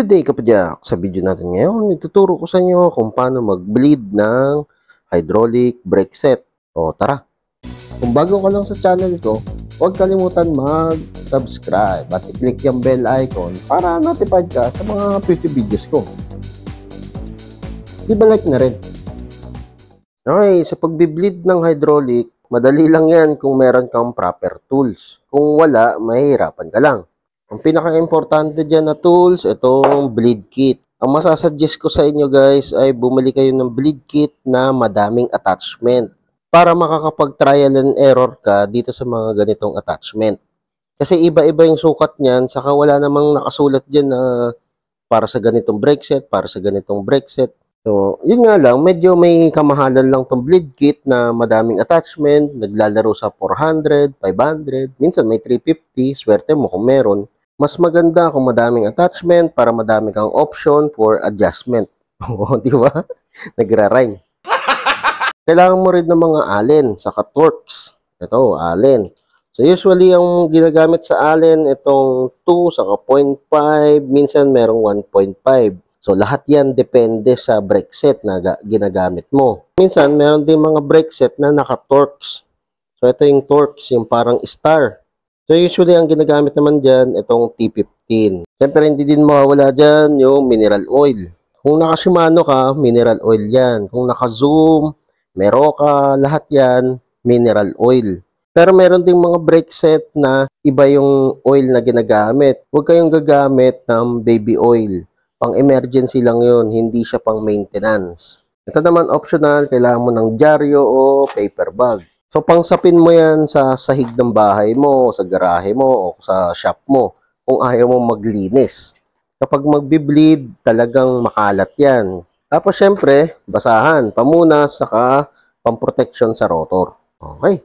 Good day kapadyak! Sa video natin ngayon, ituturo ko sa inyo kung paano mag-bleed ng hydraulic brake set. O tara! Kung bago ka lang sa channel ko, huwag kalimutan mag-subscribe at i-click yung bell icon para notified ka sa mga future videos ko. Di ba like na rin? Okay, sa pag-bleed ng hydraulic, madali lang yan kung meron kang proper tools. Kung wala, mahihirapan ka lang. Ang pinaka-importante dyan na tools, itong bleed kit. Ang masasuggest ko sa inyo guys ay bumili kayo ng bleed kit na madaming attachment para makakapag-trial and error ka dito sa mga ganitong attachment. Kasi iba-iba yung sukat niyan, saka wala namang nakasulat dyan na para sa ganitong brake set, para sa ganitong brake set. So, yun nga lang, medyo may kamahalan lang tong bleed kit na madaming attachment, naglalaro sa 400, 500, minsan may 350, swerte mo kung meron. Mas maganda kung madaming attachment para madami kang option for adjustment. Oo, di ba? Nagra-rhyme. Kailangan mo rin ng mga allen, saka torques. Ito, allen. So, usually, ang ginagamit sa allen, itong 2, saka 0.5, minsan merong 1.5. So, lahat yan depende sa brake set na ginagamit mo. Minsan, meron din mga brake set na naka-torques. So, ito yung torques, yung parang star. So, usually, ang ginagamit naman dyan, itong T15. Siyempre, hindi din mawawala dyan yung mineral oil. Kung naka-Shimano ka, mineral oil yan. Kung naka-Zoom, Meroka, lahat yan, mineral oil. Pero meron ding mga brake set na iba yung oil na ginagamit. Huwag kayong gagamit ng baby oil. Pang-emergency lang yun, hindi siya pang-maintenance. Ito naman optional, kailangan mo ng dyaryo o paper bag. So, pangsapin mo yan sa sahig ng bahay mo, sa garahe mo, o sa shop mo, kung ayaw mo maglinis. Kapag magbi-bleed, talagang makalat yan. Tapos, syempre, basahan, pamunas, saka pamprotection sa rotor. Okay.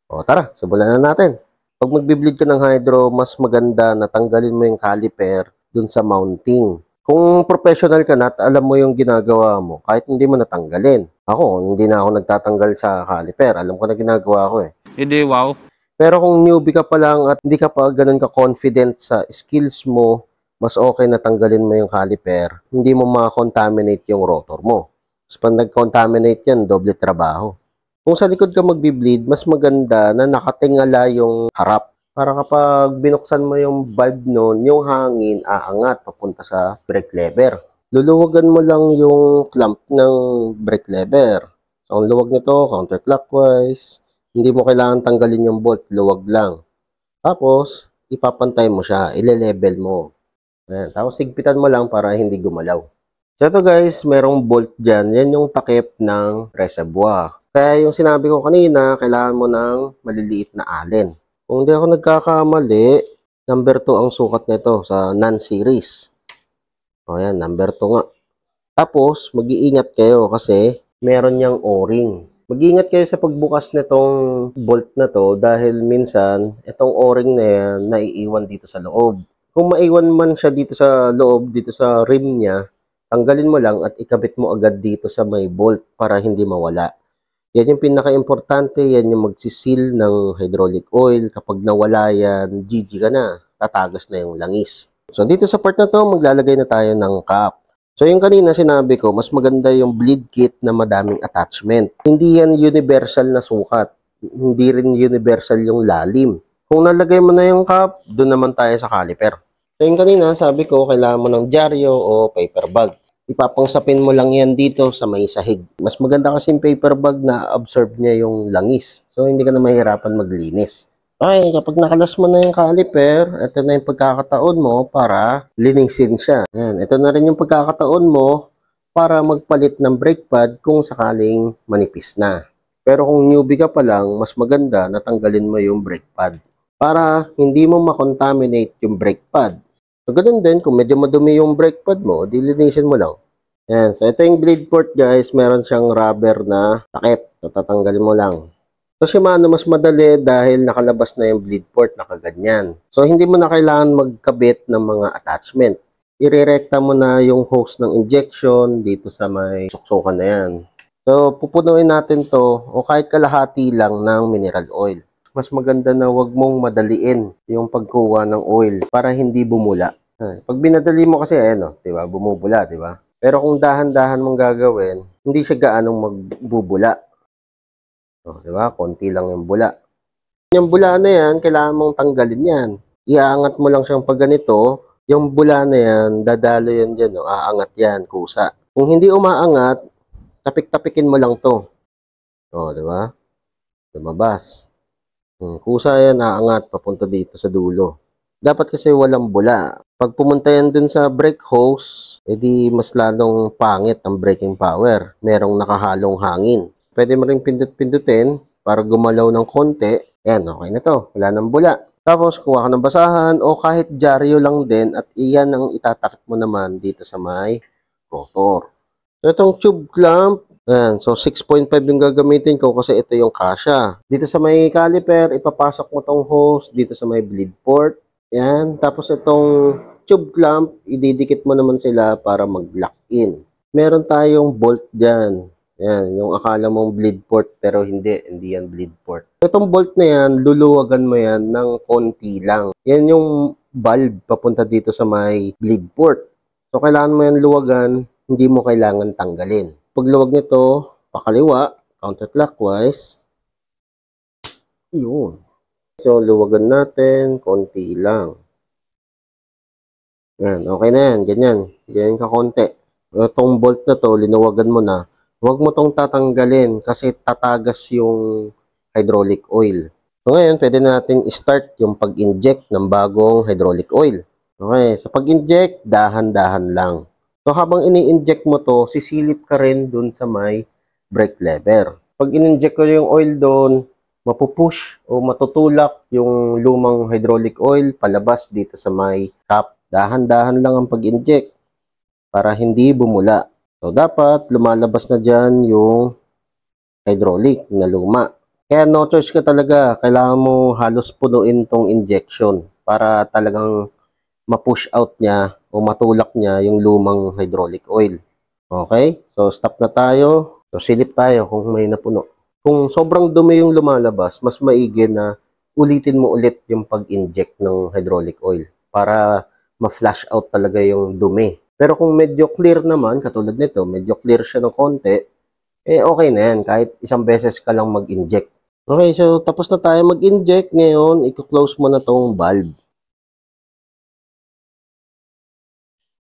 O, tara, simulan na natin. Pag magbi-bleed ka ng hydro, mas maganda na tanggalin mo yung caliper dun sa mounting. Kung professional ka na at alam mo yung ginagawa mo, kahit hindi mo natanggalin. Ako, hindi na ako nagtatanggal sa caliper. Alam ko na ginagawa ko eh. Hindi, wow. Pero kung newbie ka pa lang at hindi ka pa ganun ka-confident sa skills mo, mas okay na tanggalin mo yung caliper. Hindi mo ma-contaminate yung rotor mo. Kasi pag nag-contaminate yan, doble trabaho. Kung sa likod ka magbi-bleed, mas maganda na nakatingala yung harap. Para kapag binuksan mo yung valve nun, yung hangin aangat papunta sa brake lever. Luluwagan mo lang yung clamp ng brake lever. So, ang luwag nito, counterclockwise. Hindi mo kailangan tanggalin yung bolt, luwag lang. Tapos, ipapantay mo siya, ile-level mo. Ayan. Tapos, sigpitan mo lang para hindi gumalaw. So, ito guys, merong bolt dyan. Yan yung takip ng reservoir. Kaya yung sinabi ko kanina, kailangan mo ng maliliit na allen. Kung hindi ako nagkakamali, number 2 ang sukat nito sa non-series. O yan, number 2 nga. Tapos, mag-iingat kayo kasi meron niyang o-ring. Mag-iingat kayo sa pagbukas nitong bolt na to dahil minsan, itong o-ring na yan, naiiwan dito sa loob. Kung maiwan man siya dito sa loob, dito sa rim niya, tanggalin mo lang at ikabit mo agad dito sa may bolt para hindi mawala. Yan yung pinaka-importante, yan yung magsisil ng hydraulic oil. Kapag nawala yan, GG ka na. Tatagas na yung langis. So, dito sa part na to, maglalagay na tayo ng cap. So, yung kanina sinabi ko, mas maganda yung bleed kit na madaming attachment. Hindi yan universal na sukat. Hindi rin universal yung lalim. Kung nalagay mo na yung cap, doon naman tayo sa caliper. So, yung kanina, sabi ko, kailangan mo ng dyaryo o paper bag. Ipapangsapin mo lang yan dito sa may sahig. Mas maganda kasi yung paper bag na absorb niya yung langis. So, hindi ka na mahirapan maglinis. Okay, kapag nakalas mo na yung caliper, ito na yung pagkakataon mo para linisin siya. Ayan, ito na rin yung pagkakataon mo para magpalit ng brake pad kung sakaling manipis na. Pero kung newbie ka pa lang, mas maganda na tanggalin mo yung brake pad para hindi mo makontaminate yung brake pad. So, ganun din, kung medyo madumi yung brake pad mo, dilinisin mo lang. Ayan. So, ito yung bleed port, guys. Meron siyang rubber na takip. So, tatanggalin mo lang. So, Shimano, mas madali dahil nakalabas na yung bleed port, nakaganyan. So, hindi mo na kailangan magkabit ng mga attachment. Irerekta mo na yung hose ng injection dito sa may suksukan na yan. So, pupunuin natin to o kahit kalahati lang ng mineral oil. Mas maganda na wag mong madaliin yung pagkuha ng oil para hindi bumula. Pag binadali mo kasi, ano, di ba, bumubula, di ba? Pero kung dahan-dahan mong gagawin, hindi siya gaanong magbubula. O, di ba? Konti lang yung bula. Yung bula na yan, kailangan mong tanggalin yan. Iaangat mo lang siyang pag ganito, yung bula na yan, dadalo yan dyan, no? Aangat yan, kusa. Kung hindi umaangat, tapik-tapikin mo lang to. O, di ba? Lumabas. Kusa yan, aangat, papunta dito sa dulo. Dapat kasi walang bula. Pag pumunta yan dun sa brake hose, edi mas lalong pangit ang braking power. Merong nakahalong hangin. Pwede mo rin pindut-pindutin para gumalaw ng konti. Ayan, okay na to. Wala nang bula. Tapos, kuha ka ng basahan o kahit dyaryo lang din at iyan ang itatakip mo naman dito sa may rotor. So, itong tube clamp, ayan, so 6.5 yung gagamitin ko kasi ito yung kasya. Dito sa may caliper, ipapasok mo tong hose dito sa may bleed port. Yan. Tapos itong tube clamp, ididikit mo naman sila para mag-lock in. Meron tayong bolt dyan. Yan. Yung akala mong bleed port pero hindi yan bleed port. Itong bolt na yan, luluwagan mo yan ng konti lang. Yan yung valve papunta dito sa may bleed port. So kailangan mo yan luwagan, hindi mo kailangan tanggalin. Pag luwag nito, pakaliwa, counterclockwise. Yun. So, luwagan natin, konti lang. Yan, okay na yan, ganyan. Ganyan ka konti. Itong bolt na to, linuwagan mo na. Huwag mo tong tatanggalin kasi tatagas yung hydraulic oil. So, ngayon, pwede natin i-start yung pag-inject ng bagong hydraulic oil. Okay, sa pag-inject, dahan-dahan lang. So, habang ini-inject mo to, sisilip ka rin dun sa may brake lever. Pag in-inject ko yung oil doon, mapupush o matutulak yung lumang hydraulic oil palabas dito sa may cap. Dahan-dahan lang ang pag-inject para hindi bumula. So, dapat lumalabas na dyan yung hydraulic na luma. Kaya no choice ka talaga. Kailangan mo halos punuin tong injection para talagang ma-push out niya o matulak niya yung lumang hydraulic oil. Okay? So, stop na tayo. So, silip tayo kung may napuno. Kung sobrang dumi yung lumalabas, mas maigi na ulitin mo ulit yung pag-inject ng hydraulic oil para ma-flush out talaga yung dumi. Pero kung medyo clear naman, katulad nito, medyo clear siya ng konti, okay na yan. Kahit isang beses ka lang mag-inject. Okay, so tapos na tayo mag-inject. Ngayon, i-close mo na tong valve.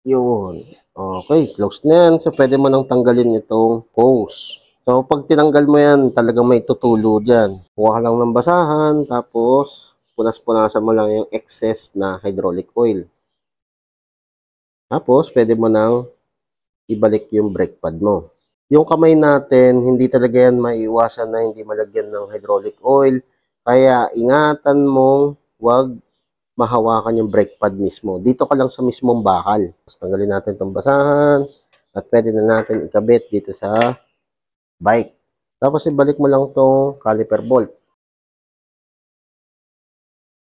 Yun. Okay, close na yan. So, pwede mo nang tanggalin itong hose. So, pag tinanggal mo yan, talagang may tutulo dyan. Kuha ka lang ng basahan, tapos punas-punasan mo lang yung excess na hydraulic oil. Tapos, pwede mo nang ibalik yung brake pad mo. Yung kamay natin, hindi talaga yan maiiwasan na hindi malagyan ng hydraulic oil. Kaya, ingatan mong wag mahawakan yung brake pad mismo. Dito ka lang sa mismong bakal. Tapos tanggalin natin itong basahan at pwede na natin ikabit dito sa bike. Tapos ibalik mo lang itong caliper bolt.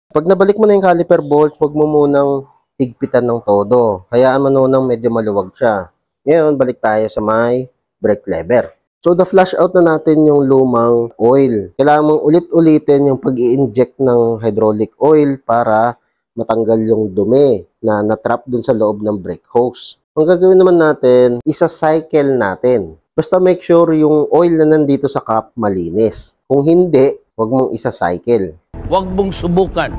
Pag nabalik mo na yung caliper bolt, huwag mo munang higpitan ng todo. Hayaan mo nang medyo maluwag siya. Ngayon, balik tayo sa may brake lever. So, flush out na natin yung lumang oil. Kailangan mong ulit-ulitin yung pag-i-inject ng hydraulic oil para matanggal yung dumi na natrap dun sa loob ng brake hose. Ang gagawin naman natin, isa-cycle natin. Basta make sure yung oil na nandito sa cap malinis. Kung hindi, huwag mong isa-cycle. Huwag mong subukan.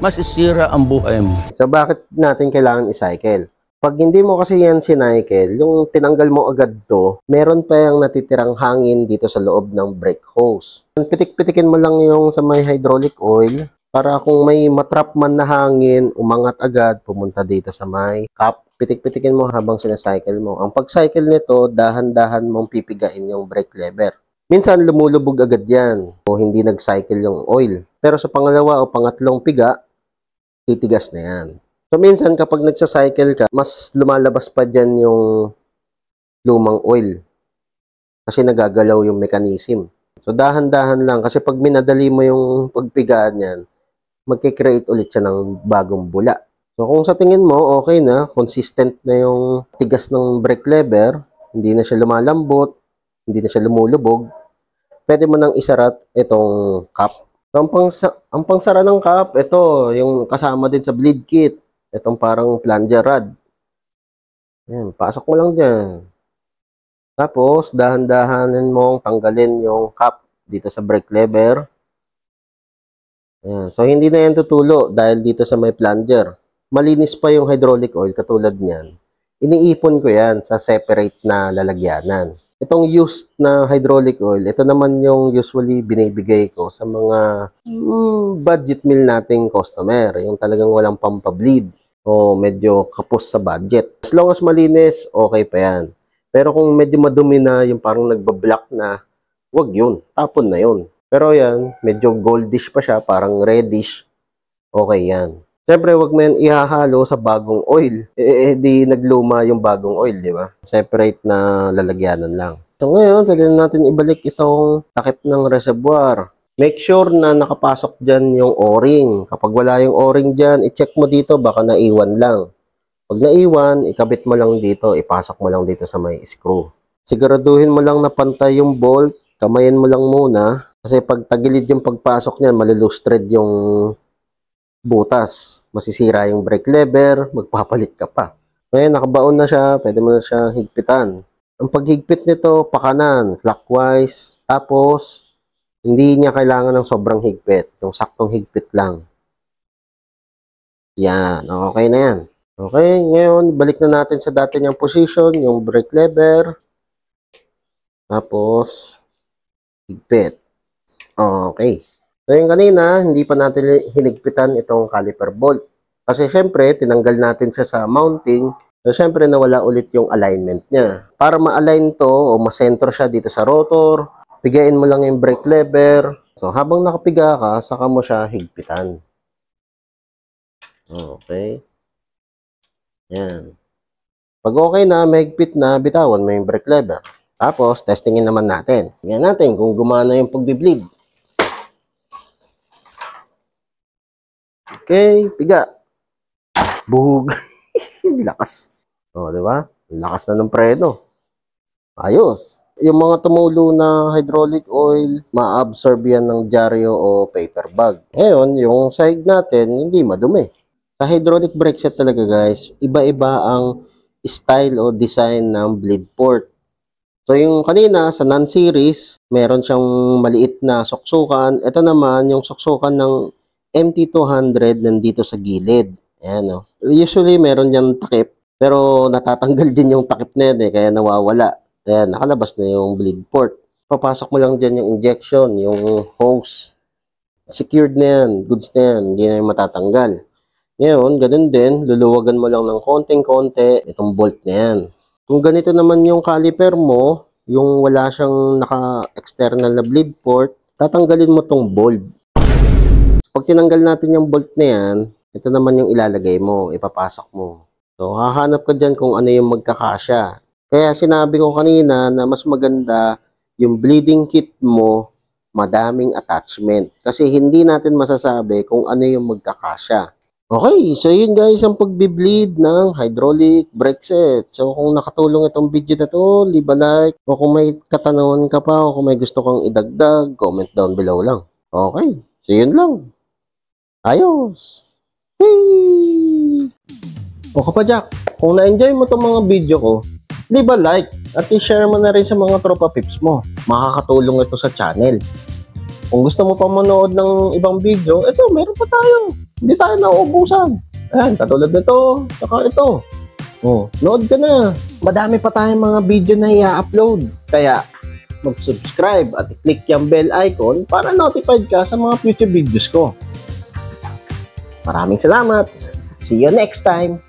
Masisira ang buhay mo. So, bakit natin kailangan i-cycle? Pag hindi mo kasi yan sinaykel, yung tinanggal mo agad to, meron pa yung natitirang hangin dito sa loob ng brake hose. Pitik-pitikin mo lang yung sa may hydraulic oil para kung may matrap man na hangin, umangat agad, pumunta dito sa may cap. Pitik-pitikin mo habang sinacycle mo. Ang pag-cycle nito, dahan-dahan mong pipigain yung brake lever. Minsan lumulubog agad yan o hindi nag-cycle yung oil. Pero sa pangalawa o pangatlong piga, titigas na yan. So, minsan kapag nagsa-cycle ka, mas lumalabas pa dyan yung lumang oil. Kasi nagagalaw yung mechanism. So, dahan-dahan lang. Kasi pag minadali mo yung pagpigaan yan, magkikreate ulit siya ng bagong bula. So, kung sa tingin mo, okay na, consistent na yung tigas ng brake lever, hindi na siya lumalambot, hindi na siya lumulubog, pwede mo nang isarat itong cap. So, ang pangsara ng cap, ito, yung kasama din sa bleed kit. Itong parang plunger rod. Ayan, pasok mo lang dyan. Tapos, dahan-dahanin mong tanggalin yung cap dito sa brake lever. Ayan. So, hindi na yan tutulo dahil dito sa may plunger. Malinis pa yung hydraulic oil katulad niyan. Iniipon ko yan sa separate na lalagyanan. Itong used na hydraulic oil, ito naman yung usually binibigay ko sa mga budget meal nating customer. Yung talagang walang pampableed o medyo kapos sa budget. As long as malinis, okay pa yan. Pero kung medyo madumi na, yung parang nagbablock na, wag yun. Tapon na yun. Pero yan, medyo goldish pa siya, parang reddish. Okay yan. Siyempre, wag mo yan ihahalo sa bagong oil. Di nagluma yung bagong oil, di ba? Separate na lalagyanan lang. So ngayon, pwede na natin ibalik itong takip ng reservoir. Make sure na nakapasok dyan yung o-ring. Kapag wala yung o-ring dyan, i-check mo dito, baka naiwan lang. Pag naiwan, ikabit mo lang dito, ipasok mo lang dito sa may screw. Siguraduhin mo lang na pantay yung bolt, kamayin mo lang muna. Kasi pag tagilid yung pagpasok niyan, malilose thread yung butas. Masisira yung brake lever, magpapalit ka pa. Ngayon, nakabaon na siya, pwede mo na siya higpitan. Ang paghigpit nito, pakanan, clockwise, tapos hindi niya kailangan ng sobrang higpit. Yung saktong higpit lang. Yan, okay na yan. Okay, ngayon, balik na natin sa dati niyang position, yung brake lever. Tapos, higpit. Okay. So, yung kanina, hindi pa natin hinigpitan itong caliper bolt. Kasi, syempre, tinanggal natin siya sa mounting. So, syempre, nawala ulit yung alignment niya. Para ma-align to, o ma-center siya dito sa rotor, pigain mo lang yung brake lever. So, habang nakapiga ka, saka mo siya higpitan. Okay. Yan. Pag okay na, mahigpit na, bitawan mo yung brake lever. Tapos, testingin naman natin. Tingnan natin kung gumana yung pagbibleed. Okay, piga. Buhog. Lakas. O, di ba? Lakas na ng preno. Ayos. Yung mga tumulo na hydraulic oil, ma-absorb yan ng dyaryo o paper bag. Ngayon, yung sahig natin, hindi madumi. Sa hydraulic brake set talaga guys, iba-iba ang style o design ng bleed port. So yung kanina sa non-series, meron siyang maliit na suksukan. Ito naman yung suksukan ng MT200 nandito sa gilid. Ayan, no? Usually meron diyang takip, pero natatanggal din yung takip na yan kaya nawawala. Ayan, nakalabas na yung bleed port. Papasok mo lang dyan yung injection, yung hose. Secured na yan, goods na yan, hindi na yung matatanggal. Ngayon, ganun din, luluwagan mo lang ng konting-konti itong bolt na yan. Kung ganito naman yung caliper mo, yung wala siyang naka-external na bleed port, tatanggalin mo tong bulb. Pag tinanggal natin yung bolt na yan, ito naman yung ilalagay mo, ipapasok mo. So, hahanap ka dyan kung ano yung magkakasya. Kaya sinabi ko kanina na mas maganda yung bleeding kit mo, madaming attachment. Kasi hindi natin masasabi kung ano yung magkakasya. Okay, so yun guys ang pagbi-bleed ng hydraulic brake set. So kung nakatulong itong video na to, leave a like. O kung may katanungan ka pa o kung may gusto kang idagdag, comment down below lang. Okay, so yun lang. Ayos! Hey! O kapadyak, kung na-enjoy mo itong mga video ko, leave a like at i-share mo na rin sa mga tropa pips mo. Makakatulong ito sa channel. Kung gusto mo pa manood ng ibang video, ito, meron pa tayo. Hindi tayo nauubusan. Ayan, katulad nito, saka ito. Oh, nood ka na. Madami pa tayong mga video na i-upload. Kaya, mag-subscribe at i-click yung bell icon para notified ka sa mga future videos ko. Maraming salamat. See you next time.